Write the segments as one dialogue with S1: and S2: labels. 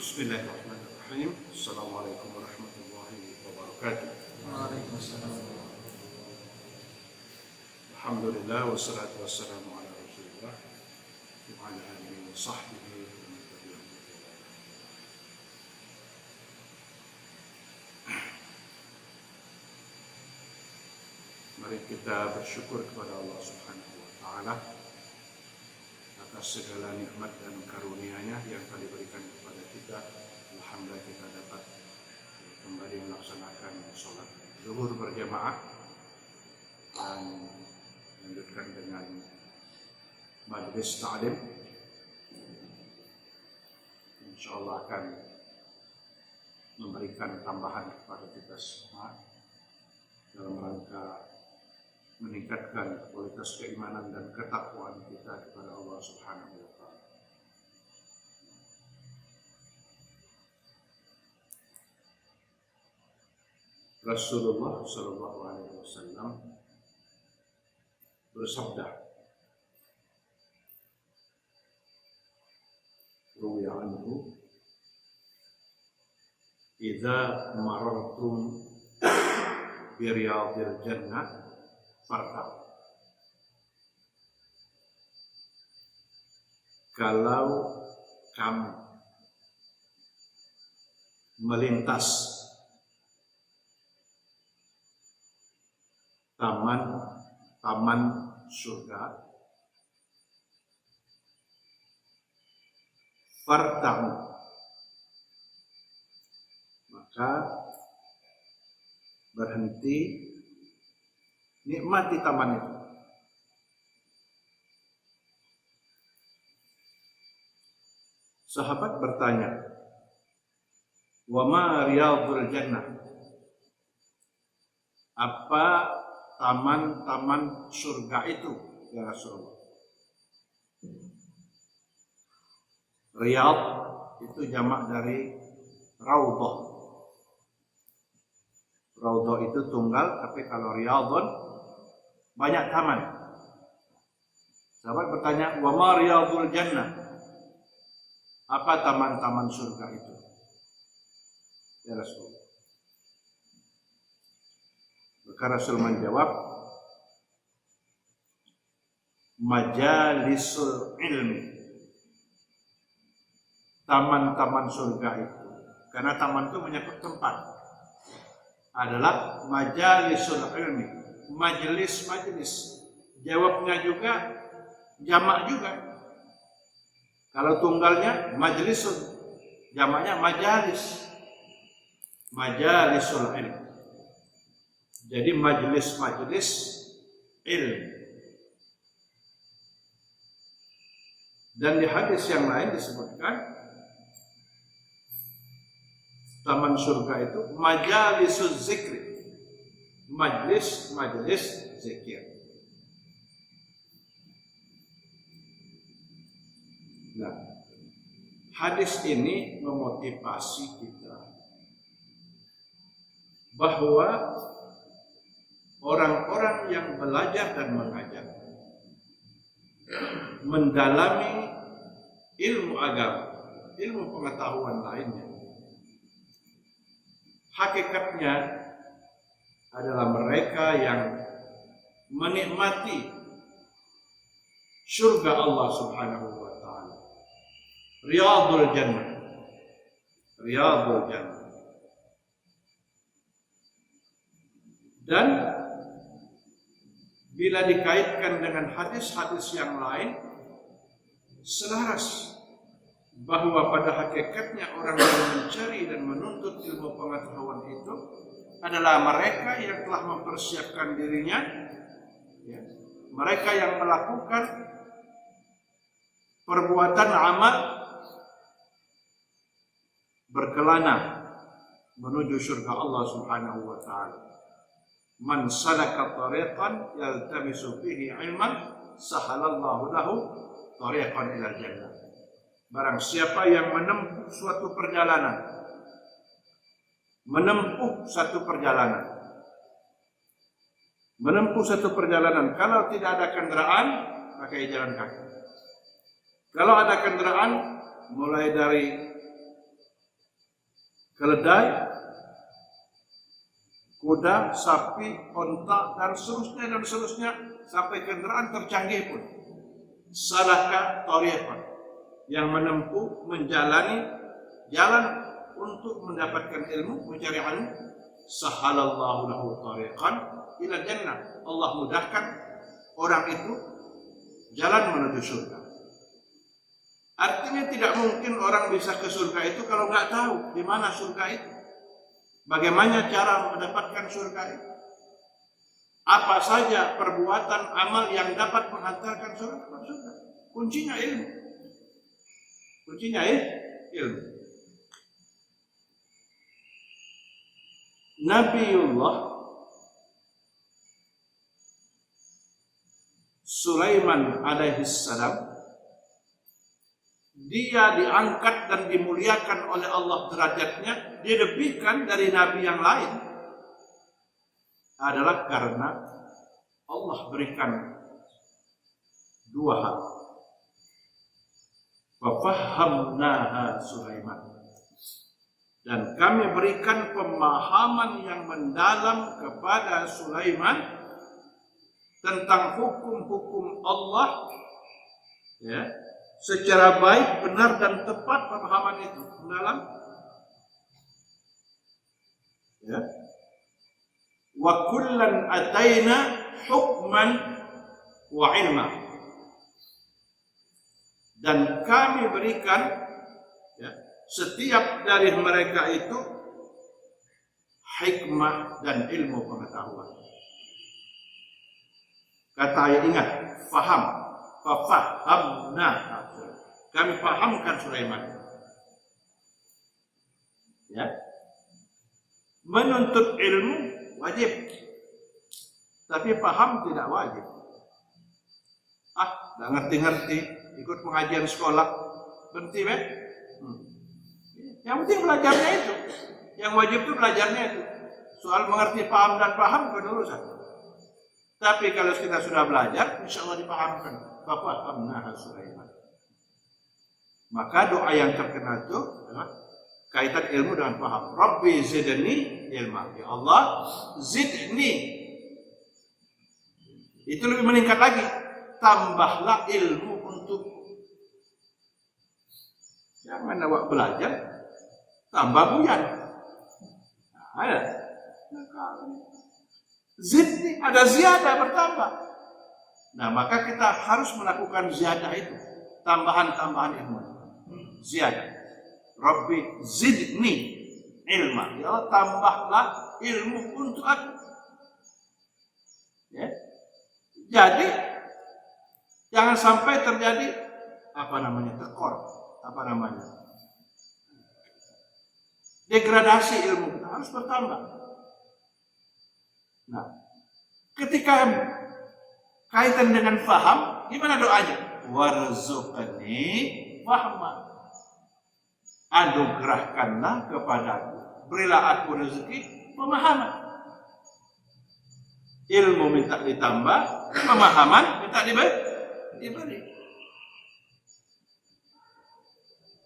S1: Bismillahirrahmanirrahim. Assalamualaikum warahmatullahi wabarakatuh.
S2: Waalaikumsalam.
S1: Alhamdulillah wassalatu wassalamu ala Rasulillah wa ala alihi wa sahbihi wa man tabi'ahum bi ihsan. Mari kita bersyukur kepada Allah Subhanahu wa taala atas segala nikmat dan karunia-Nya yang telah diberikan kepada kita. Alhamdulillah kita dapat kembali melaksanakan sholat zuhur berjamaah dan lanjutkan dengan majlis ta'lim. Insyaallah akan memberikan tambahan kepada kita semua dalam rangka meningkatkan kualitas keimanan dan ketakwaan kita kepada Allah Subhanahu wa taala. Rasulullah sallallahu alaihi wasallam bersabda, ruwiya anhu, "Idza marartum bi riyadil jannah fartau." Kalau kamu melintas taman surga, fartau, maka berhenti, nikmati taman itu. Sahabat bertanya, "Wa ma riyadul jannah?" Apa taman-taman surga itu, ya Rasulullah? Riyad itu jamak dari raudhah. Raudhah itu tunggal, tapi kalau riyadun banyak taman. Sahabat bertanya, "Wa ma riyadul jannah?" Apa taman-taman surga itu, ya Rasulullah? Maka Rasul menjawab, majalisul ilmi. Taman-taman surga itu, karena taman itu menyangkut tempat, adalah majalisul ilmi, majelis-majelis. Jawabnya juga jamak juga. Kalau tunggalnya majlisun, jamaknya majalis, majalisul ilmi. Jadi majelis-majelis ilmu. Dan di hadis yang lain disebutkan taman surga itu majalisuz zikri, majelis zikir. Nah, hadis ini memotivasi kita bahwa orang-orang yang belajar dan mengajar, mendalami ilmu agama, ilmu pengetahuan lainnya, hakikatnya adalah mereka yang menikmati surga Allah Subhanahu wa taala. Riyadul jannah. Riyadul jannah. Dan bila dikaitkan dengan hadis-hadis yang lain, selaras bahwa pada hakikatnya orang yang mencari dan menuntut ilmu pengetahuan itu adalah mereka yang telah mempersiapkan dirinya, ya, mereka yang melakukan perbuatan amal berkelana menuju surga Allah Subhanahu wa taala. Man salaka tariqan yaltamisu fihi ilman sahalallahu lahu tariqan ila jannah. Barang siapa yang menempuh suatu perjalanan, menempuh satu perjalanan, kalau tidak ada kendaraan pakai jalan kaki. Kalau ada kendaraan, mulai dari keledai, kuda, sapi, onta, dan seterusnya, sampai kendaraan tercanggih pun. Salaka tariqan, yang menempuh, menjalani jalan untuk mendapatkan ilmu, mencari ilmu, sahalallahu lahu tariqan ila jannah. Allah mudahkan orang itu jalan menuju surga. Artinya tidak mungkin orang bisa ke surga itu kalau nggak tahu di mana surga itu. Bagaimana cara mendapatkan surga itu? Apa saja perbuatan amal yang dapat menghantarkan surga? Kuncinya ilmu. Kuncinya ilmu. Nabiullah Sulaiman alaihissalam, dia diangkat dan dimuliakan oleh Allah derajatnya, dilebihkan dari nabi yang lain, adalah karena Allah berikan dua hal. Wa fahamnaha Sulaiman, dan kami berikan pemahaman yang mendalam kepada Sulaiman tentang hukum-hukum Allah, ya, secara baik, benar dan tepat. Pemahaman itu mendalam, ya. Wa kullan ataina hukman wa ilma, dan kami berikan, ya, setiap dari mereka itu hikmah dan ilmu pengetahuan. Kata ayat, ingat, faham, fahamna, kami pahamkan Sulaiman, ya. Menuntut ilmu wajib, tapi paham tidak wajib. Nggak ngerti-ngerti, ikut pengajian sekolah, berhenti, Yang penting belajarnya itu. Yang wajib itu belajarnya itu. Soal mengerti, paham dan paham bukan urusan. Tapi kalau kita sudah belajar, insya Allah dipahamkan. Fahamna Sulaiman. Maka doa yang terkenal itu adalah kaitan ilmu dengan paham. Rabbi zidni ilma. Ya Allah, zidni. Itu lebih meningkat lagi. Tambahlah ilmu untuk. Jangan awak belajar tambah buyan. Ada. Zidni, ada ziyadah, bertambah. Nah, maka kita harus melakukan ziyadah itu, tambahan-tambahan ilmu. Ziyadah. Rabbi zidni ilma. Ya Allah, tambahlah ilmu untuk aku. Ya. Jadi jangan sampai terjadi tekor, degradasi ilmu kita, harus bertambah. Nah, ketika kaitan dengan faham, gimana doanya? Warzuqni fahma. Anugerahkanlah kepadaku, berilah aku rezeki pemahaman. Ilmu minta ditambah, pemahaman minta diberi.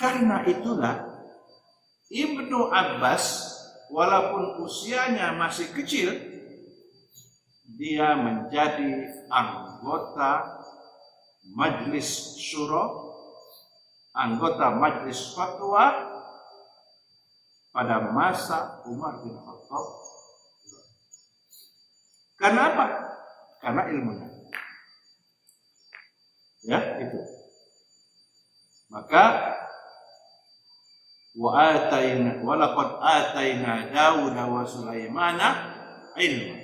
S1: Karena itulah Ibnu Abbas, walaupun usianya masih kecil, dia menjadi anggota Majlis Syura, anggota Majlis Fatwa pada masa Umar bin Khattab. Karena apa? Karena ilmunya. Ya, itu. Maka wa laqad ataina Daud wa Sulaimana ilma.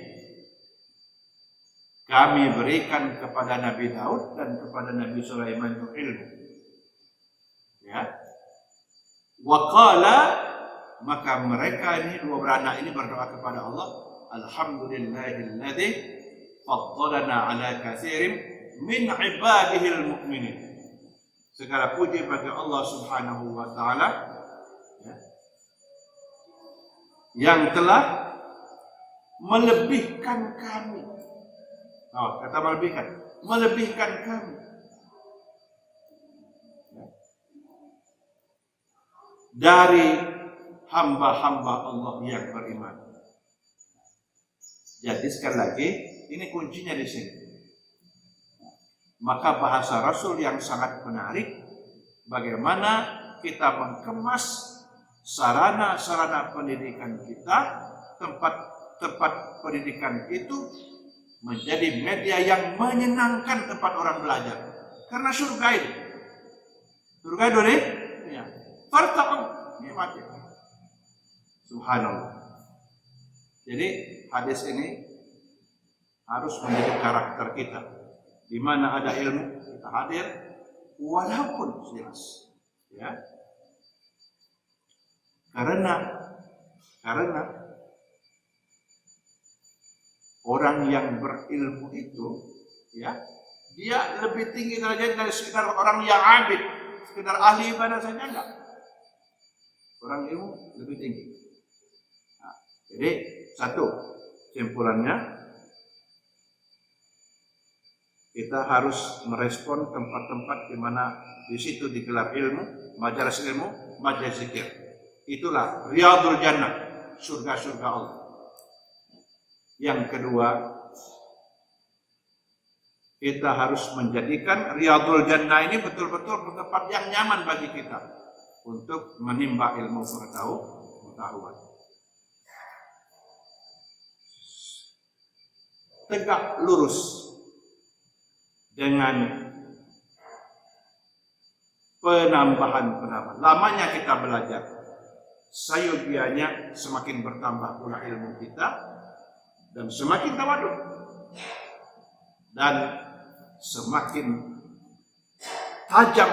S1: Kami berikan kepada Nabi Daud dan kepada Nabi Sulaiman ilmu. Ya. Wa qala, maka mereka ini, dua beranak ini, berdoa kepada Allah, alhamdulillahilladzi faddalana ala katsirin min ibadihil mu'minin. Segala puji bagi Allah Subhanahu wa taala, ya, yang telah melebihkan kami. Kata melebihkan kami, ya, dari hamba-hamba Allah yang beriman. Jadi sekali lagi, ini kuncinya di sini. Maka bahasa Rasul yang sangat menarik, bagaimana kita mengemas sarana-sarana pendidikan kita, tempat pendidikan itu menjadi media yang menyenangkan tempat orang belajar. Karena surga itu nih, ya. Fartaqu nikmati. Subhanallah. Jadi hadis ini harus menjadi karakter kita. Di mana ada ilmu, kita hadir walaupun jelas. Ya. Karena orang yang berilmu itu, ya, dia lebih tinggi derajatnya dari sekedar orang yang abid, sekedar ahli ibadah saja enggak. Orang ilmu lebih tinggi. Nah, jadi satu kesimpulannya, kita harus merespon tempat-tempat di mana di situ digelar ilmu, majelis ilmu, majelis zikir. Itulah Riyadul Jannah, surga-surga Allah. Yang kedua, kita harus menjadikan Riyadul Jannah ini betul-betul tempat yang nyaman bagi kita untuk menimba ilmu pengetahuan. Tegak lurus dengan penambahan. Lamanya kita belajar, sayogianya semakin bertambah pula ilmu kita dan semakin tawaduk dan semakin tajam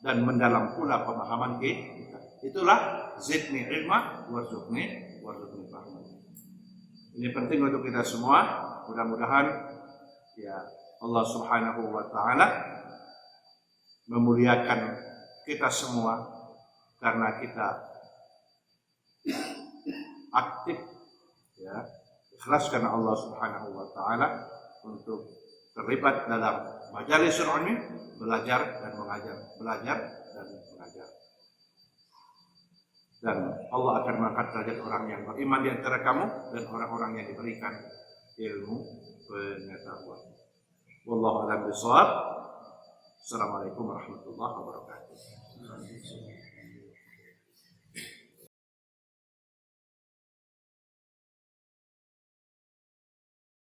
S1: dan mendalam pula pemahaman kita. Itulah zidni ilma warzuqni fahma. Ini penting untuk kita semua. Mudah-mudahan ya Allah Subhanahu wa taala memuliakan kita semua karena kita aktif, ya, ikhlas karena Allah Subhanahu wa taala untuk terlibat dalam majelis ilmu, belajar dan mengajar, belajar dan mengajar. Dan Allah akan mengangkat derajat orang yang beriman di antara kamu dan orang-orang yang diberikan ilmu pengetahuan. Wallahu a'lam bishawab. Assalamualaikum warahmatullahi wabarakatuh.